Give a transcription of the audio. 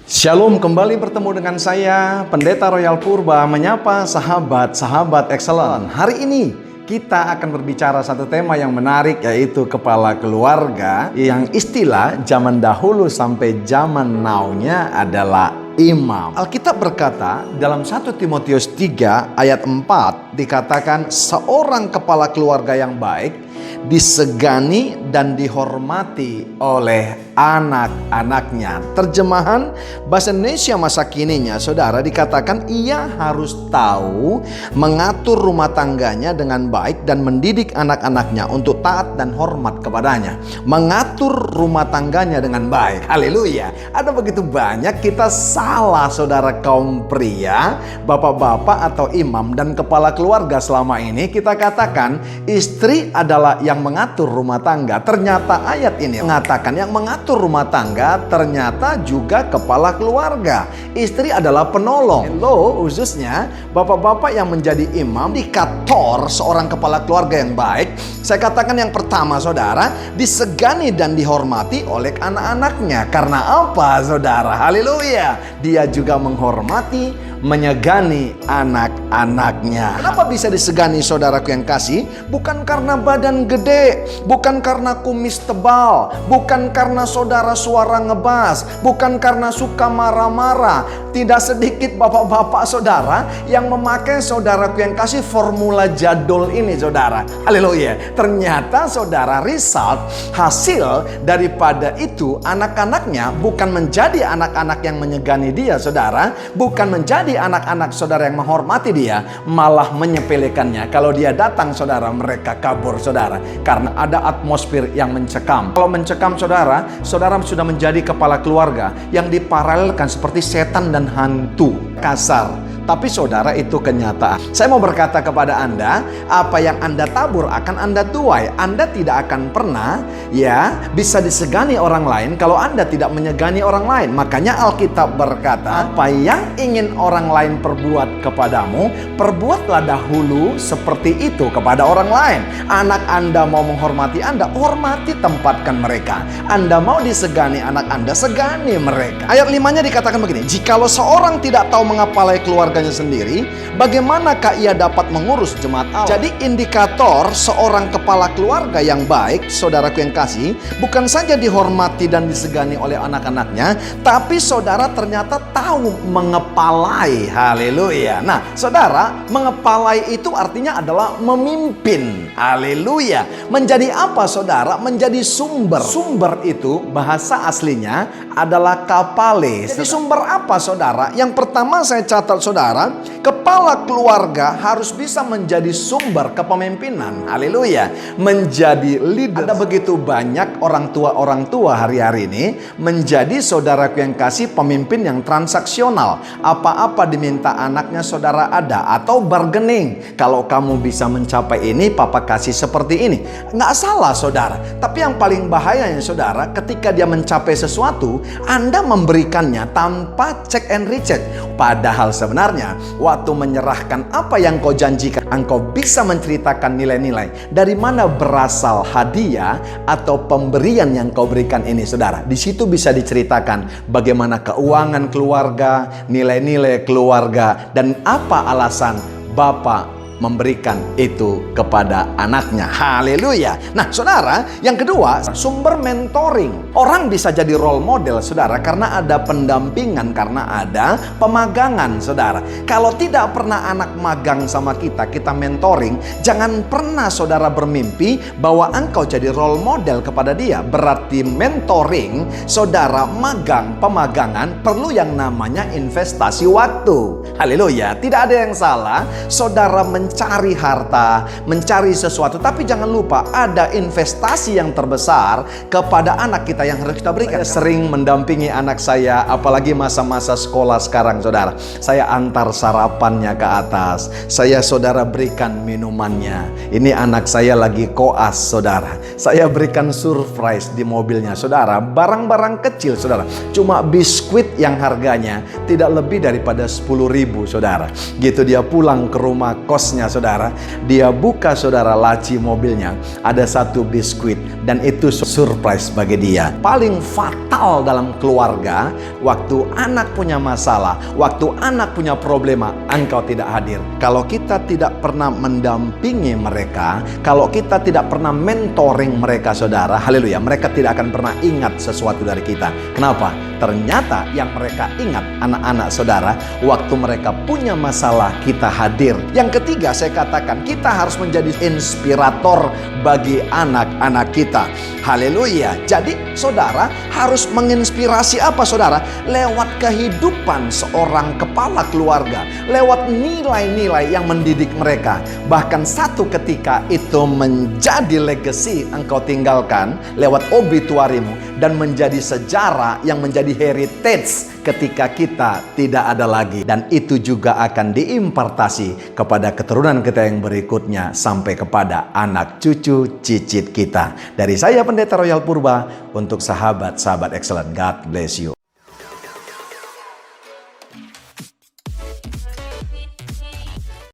Shalom, kembali bertemu dengan saya, Pendeta Royal Purba, menyapa sahabat-sahabat excellent. Hari ini kita akan berbicara satu tema yang menarik, yaitu kepala keluarga, yang istilah zaman dahulu sampai zaman now-nya adalah imam. Alkitab berkata dalam 1 Timotius 3 ayat 4 dikatakan seorang kepala keluarga yang baik disegani dan dihormati oleh anak-anaknya. Terjemahan bahasa Indonesia masa kininya, saudara, dikatakan ia harus tahu mengatur rumah tangganya dengan baik dan mendidik anak-anaknya untuk taat dan hormat kepadanya. Mengatur rumah tangganya dengan baik. Haleluya. Ada begitu banyak kita salah, saudara, kaum pria, bapak-bapak atau imam dan kepala keluarga selama ini. Kita katakan istri adalah yang mengatur rumah tangga. Ternyata ayat ini mengatakan yang mengatur rumah tangga ternyata juga kepala keluarga. Istri adalah penolong. Hello, khususnya bapak-bapak yang menjadi imam, indikator seorang kepala keluarga yang baik. Saya katakan yang pertama, saudara, disegani dan dihormati oleh anak-anaknya. Karena apa, saudara? Haleluya. Dia juga menghormati, menyegani anak-anaknya. Kenapa bisa disegani, saudaraku yang kasih? Bukan karena badan gede, bukan karena kumis tebal, bukan karena saudara suara ngebas, bukan karena suka marah-marah. Tidak sedikit bapak-bapak saudara yang memakai, saudaraku yang kasih, formula jadul ini, saudara. Haleluya. Ternyata, saudara, result, hasil daripada itu, anak-anaknya bukan menjadi anak-anak yang menyegani dia, saudara, bukan menjadi anak-anak saudara yang menghormati dia, malah menyepelekannya. Kalau dia datang, saudara, mereka kabur, saudara, karena ada atmosfer yang mencekam. Kalau mencekam, saudara, saudara sudah menjadi kepala keluarga yang diparalelkan seperti setan dan hantu. Kasar, tapi saudara, itu kenyataan. Saya mau berkata kepada Anda, apa yang Anda tabur akan Anda tuai. Anda tidak akan pernah bisa disegani orang lain kalau Anda tidak menyegani orang lain. Makanya Alkitab berkata, apa yang ingin orang lain perbuat kepadamu, perbuatlah dahulu seperti itu kepada orang lain. Anak Anda mau menghormati Anda, hormati, tempatkan mereka. Anda mau disegani anak Anda, segani mereka. Ayat 5-nya dikatakan begini, jikalau seorang tidak tahu mengepalai keluarganya sendiri, bagaimanakah ia dapat mengurus jemaat Allah? Jadi indikator seorang kepala keluarga yang baik, saudaraku yang kasih, bukan saja dihormati dan disegani oleh anak-anaknya, tapi saudara ternyata tahu mengepalai. Haleluya. Nah, saudara, mengepalai itu artinya adalah memimpin. Haleluya. Menjadi apa, saudara? Menjadi sumber. Sumber itu bahasa aslinya adalah kapale. Jadi sumber apa, saudara? Yang pertama saya catat, saudara, kepala keluarga harus bisa menjadi sumber kepemimpinan. Haleluya. Menjadi leader. Ada begitu banyak orang tua hari-hari ini menjadi, saudaraku yang kasih, pemimpin yang transaksional. Apa-apa diminta anaknya, saudara, ada. Atau bargaining. Kalau kamu bisa mencapai ini, papa kasih seperti ini. Nggak salah, saudara. Tapi yang paling bahayanya, saudara, ketika dia mencapai sesuatu, Anda memberikannya tanpa check and recheck. Padahal sebenarnya waktu menyerahkan apa yang kau janjikan, engkau bisa menceritakan nilai-nilai dari mana berasal hadiah atau pemberian yang kau berikan ini, saudara. Di situ bisa diceritakan bagaimana keuangan keluarga, nilai-nilai keluarga, dan apa alasan Bapak memberikan itu kepada anaknya. Haleluya. Nah, saudara, yang kedua, sumber mentoring. Orang bisa jadi role model, saudara, karena ada pendampingan, karena ada pemagangan, saudara. Kalau tidak pernah anak magang sama kita mentoring, jangan pernah saudara bermimpi bahwa engkau jadi role model kepada dia. Berarti mentoring, saudara, magang, pemagangan perlu yang namanya investasi waktu. Haleluya. Tidak ada yang salah, saudara mencari harta, mencari sesuatu, tapi jangan lupa ada investasi yang terbesar kepada anak kita yang harus kita berikan. Saya sering mendampingi anak saya, apalagi masa-masa sekolah sekarang, saudara. Saya antar sarapannya ke atas, saya, saudara, berikan minumannya. Ini anak saya lagi koas, saudara. Saya berikan surprise di mobilnya, saudara. Barang-barang kecil, saudara. Cuma biskuit yang harganya tidak lebih daripada 10.000, saudara. Gitu dia pulang ke rumah kosnya, tasnya saudara, dia buka saudara laci mobilnya, ada satu biskuit dan itu surprise bagi dia. Paling fatal dalam keluarga, waktu anak punya masalah, waktu anak punya problema, engkau tidak hadir. Kalau kita tidak pernah mendampingi mereka, kalau kita tidak pernah mentoring mereka saudara, haleluya, mereka tidak akan pernah ingat sesuatu dari kita. Kenapa? Ternyata yang mereka ingat, anak-anak saudara, waktu mereka punya masalah kita hadir. Yang ketiga saya katakan, kita harus menjadi inspirator bagi anak-anak kita. Haleluya. Jadi saudara harus menginspirasi apa saudara? Lewat kehidupan seorang kepala keluarga, lewat nilai-nilai yang mendidik mereka. Bahkan satu ketika itu menjadi legacy engkau tinggalkan lewat obituarimu dan menjadi sejarah yang menjadi heritage ketika kita tidak ada lagi, dan itu juga akan diimpartasi kepada keturunan kita yang berikutnya sampai kepada anak cucu cicit kita. Dari saya Pendeta Royal Purba untuk sahabat-sahabat excellent, God bless you.